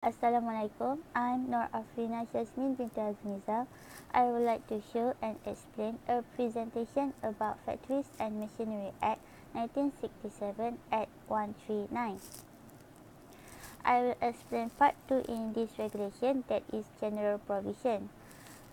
Assalamualaikum. I'm Afrina binti Azmiza. I would like to show and explain a presentation about Factories and Machinery Act 1967 at 139. I will explain part 2 in this regulation, that is general provision.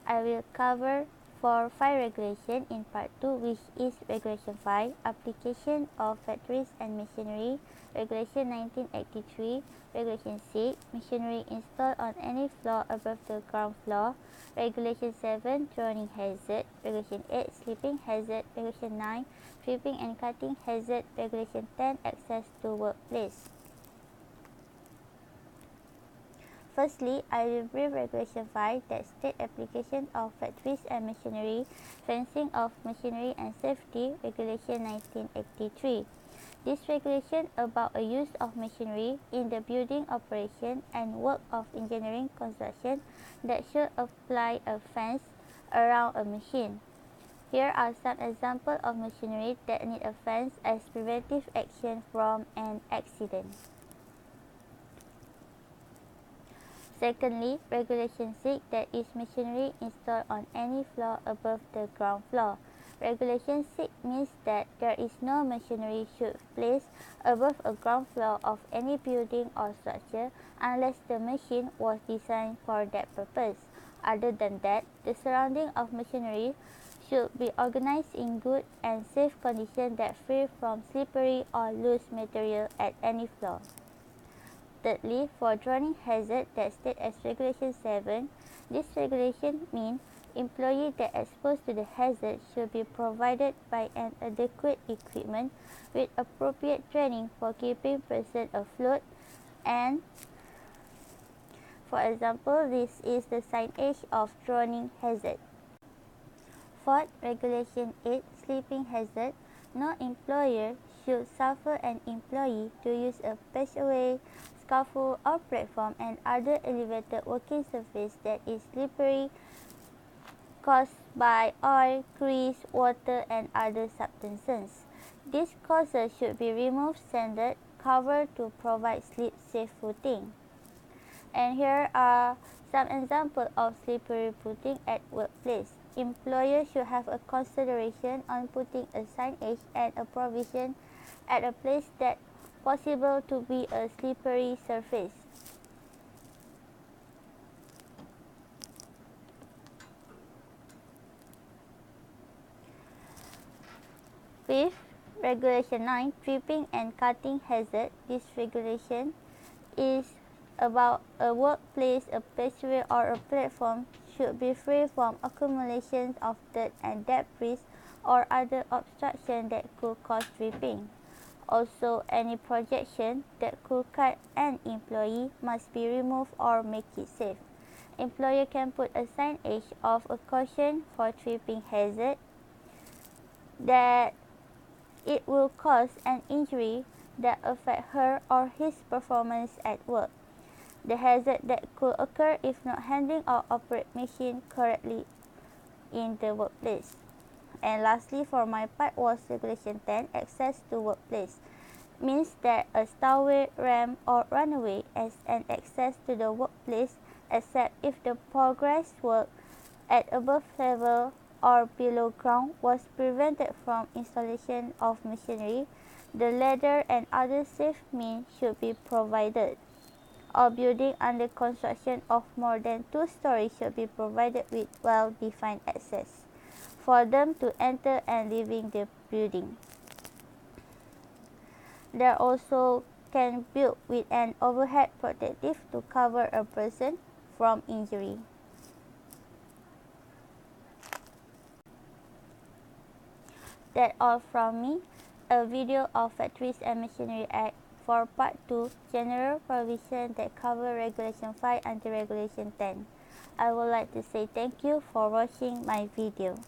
I will cover 5 regulation in part 2, which is regulation 5, application of factories and machinery, regulation 1983, regulation 6, machinery installed on any floor above the ground floor, regulation 7, drowning hazard, regulation 8, slipping hazard, regulation 9, tripping and cutting hazard, regulation 10, access to workplace. Firstly, I will brief Regulation 5 that state application of factories and machinery, fencing of machinery and safety, Regulation 1983. This regulation about a use of machinery in the building operation and work of engineering construction that should apply a fence around a machine. Here are some examples of machinery that need a fence as preventive action from an accident. Secondly, Regulation 6, that is machinery installed on any floor above the ground floor. Regulation 6 means that there is no machinery should place above a ground floor of any building or structure unless the machine was designed for that purpose. Other than that, the surrounding of machinery should be organized in good and safe condition that free from slippery or loose material at any floor. Thirdly, for drowning hazard that state as Regulation 7, this regulation means employees that exposed to the hazard should be provided by an adequate equipment with appropriate training for keeping person afloat, and for example, this is the signage of drowning hazard. Fourth, Regulation 8, slipping hazard. No employer should suffer an employee to use a passageway, scaffold or platform and other elevated working surface that is slippery caused by oil, grease, water and other substances. These causes should be removed, sanded, covered to provide slip-safe footing. And here are some examples of slippery footing at workplace. Employers should have a consideration on putting a signage and a provision at a place that possible to be a slippery surface. Fifth, Regulation 9, tripping and cutting hazard. This regulation is about a workplace, a passageway or a platform should be free from accumulations of dirt and debris or other obstruction that could cause tripping. Also, any projection that could cut an employee must be removed or make it safe. Employer can put a signage of a caution for tripping hazard that it will cause an injury that affect her or his performance at work. The hazard that could occur if not handling or operate machine correctly in the workplace. And lastly, for my part was Regulation 10, access to workplace. Means that a stairway, ramp or runway as an access to the workplace except if the progress work at above level or below ground was prevented from installation of machinery. The ladder and other safe means should be provided. Or building under construction of more than 2 stories should be provided with well-defined access for them to enter and leaving the building. There also can build with an overhead protective to cover a person from injury. That's all from me. A video of Factories and Machinery Act for Part 2, General Provision that cover Regulation 5 until Regulation 10. I would like to say thank you for watching my video.